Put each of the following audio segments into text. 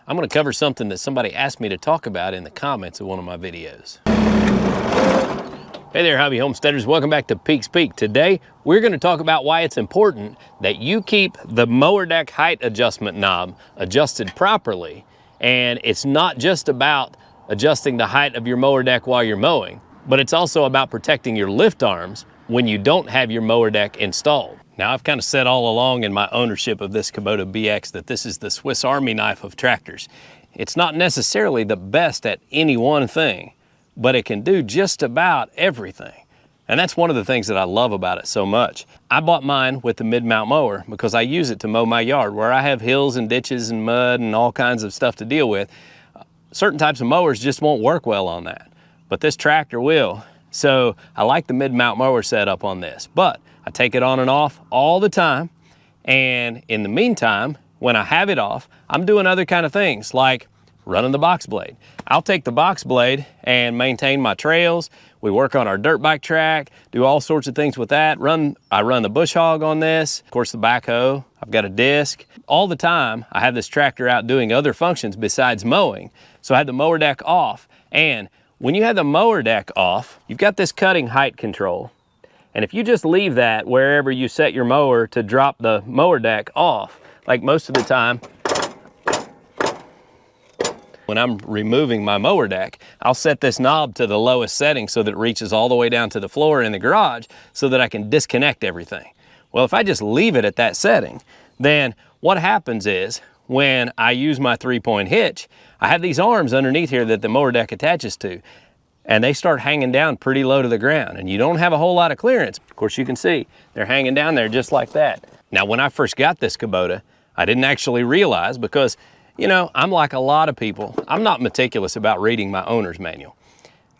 I'm gonna cover something that somebody asked me to talk about in the comments of one of my videos. Hey there, hobby homesteaders. Welcome back to Peaks Peak. Today, we're gonna talk about why it's important that you keep the mower deck height adjustment knob adjusted properly. And it's not just about adjusting the height of your mower deck while you're mowing, but it's also about protecting your lift arms when you don't have your mower deck installed. Now, I've kind of said all along in my ownership of this Kubota BX that this is the Swiss Army knife of tractors. It's not necessarily the best at any one thing, but it can do just about everything. And that's one of the things that I love about it so much. I bought mine with the mid-mount mower because I use it to mow my yard where I have hills and ditches and mud and all kinds of stuff to deal with. Certain types of mowers just won't work well on that, but this tractor will. So I like the mid-mount mower setup on this, but I take it on and off all the time. And in the meantime, when I have it off, I'm doing other kind of things like running the box blade. I'll take the box blade and maintain my trails. We work on our dirt bike track, do all sorts of things with that. I run the bush hog on this, of course the backhoe, I've got a disc. All the time, I have this tractor out doing other functions besides mowing. So I have the mower deck off. And when you have the mower deck off, you've got this cutting height control. And if you just leave that wherever you set your mower to drop the mower deck off, like most of the time, when I'm removing my mower deck, I'll set this knob to the lowest setting so that it reaches all the way down to the floor in the garage so that I can disconnect everything. Well, if I just leave it at that setting, then what happens is when I use my 3-point hitch, I have these arms underneath here that the mower deck attaches to, and they start hanging down pretty low to the ground, and you don't have a whole lot of clearance. Of course, you can see they're hanging down there just like that. Now, when I first got this Kubota, I didn't actually realize because, you know, I'm like a lot of people. I'm not meticulous about reading my owner's manual.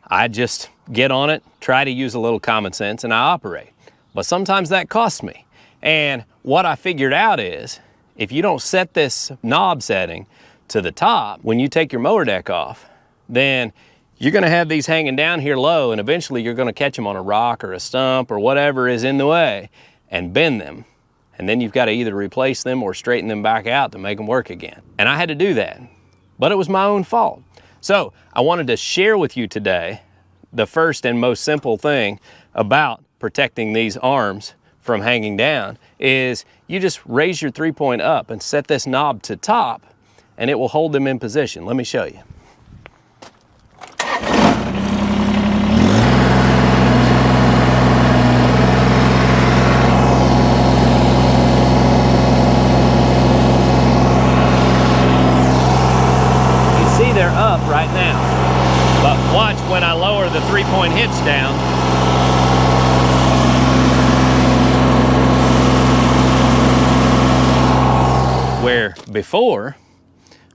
I just get on it, try to use a little common sense, and I operate. But sometimes that costs me. And what I figured out is, if you don't set this knob setting to the top, when you take your mower deck off, then you're gonna have these hanging down here low, and eventually you're gonna catch them on a rock or a stump or whatever is in the way and bend them. And then you've got to either replace them or straighten them back out to make them work again. And I had to do that, but it was my own fault. So I wanted to share with you today the first and most simple thing about protecting these arms from hanging down is you just raise your 3-point up and set this knob to top and it will hold them in position. Let me show you. They're up right now, but watch when I lower the 3-point hitch down. Where before,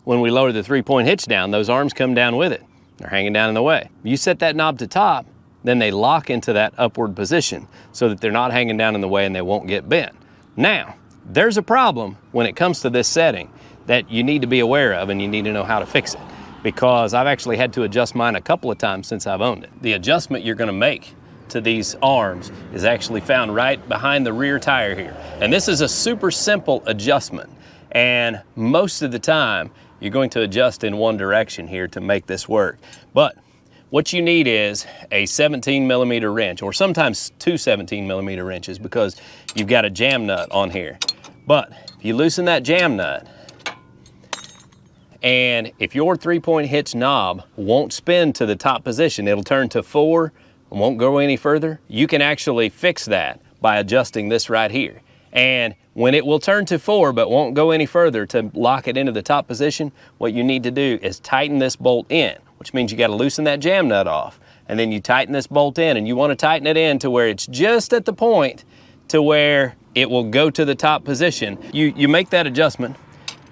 when we lower the 3-point hitch down, those arms come down with it. They're hanging down in the way. You set that knob to top, then they lock into that upward position so that they're not hanging down in the way and they won't get bent. Now, there's a problem when it comes to this setting that you need to be aware of and you need to know how to fix it, because I've actually had to adjust mine a couple of times since I've owned it. The adjustment you're gonna make to these arms is actually found right behind the rear tire here. And this is a super simple adjustment. And most of the time, you're going to adjust in one direction here to make this work. But what you need is a 17mm wrench, or sometimes two 17mm wrenches because you've got a jam nut on here. But if you loosen that jam nut, and if your 3-point hitch knob won't spin to the top position, it'll turn to 4 and won't go any further, you can actually fix that by adjusting this right here. And when it will turn to 4 but won't go any further to lock it into the top position, what you need to do is tighten this bolt in, which means you got to loosen that jam nut off. And then you tighten this bolt in, and you want to tighten it in to where it's just at the point to where it will go to the top position. You make that adjustment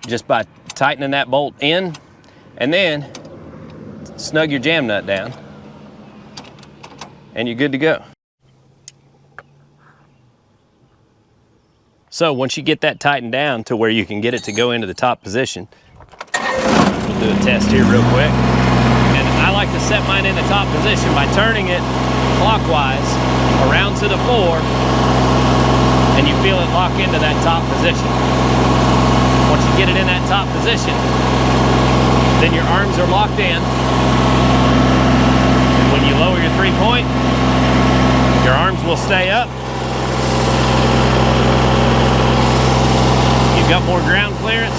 just by tightening that bolt in, and then snug your jam nut down, and you're good to go. So once you get that tightened down to where you can get it to go into the top position, we'll do a test here real quick. And I like to set mine in the top position by turning it clockwise around to the 4, and you feel it lock into that top position. Once you get it in that top position, Then your arms are locked in. And when you lower your 3-point, your arms will stay up. You've got more ground clearance.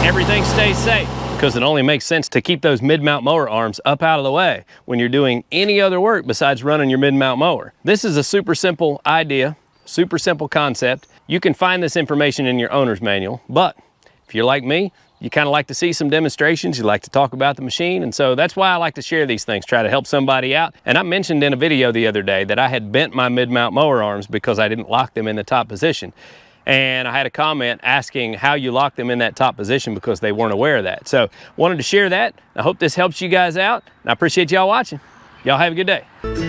Everything stays safe, because it only makes sense to keep those mid-mount mower arms up out of the way when you're doing any other work besides running your mid-mount mower. This is a super simple idea, super simple concept. You can find this information in your owner's manual, but if you're like me, you kind of like to see some demonstrations, you like to talk about the machine, and so that's why I like to share these things, try to help somebody out. And I mentioned in a video the other day that I had bent my mid-mount mower arms because I didn't lock them in the top position. And I had a comment asking how you lock them in that top position because they weren't aware of that. So wanted to share that. I hope this helps you guys out, and I appreciate y'all watching. Y'all have a good day.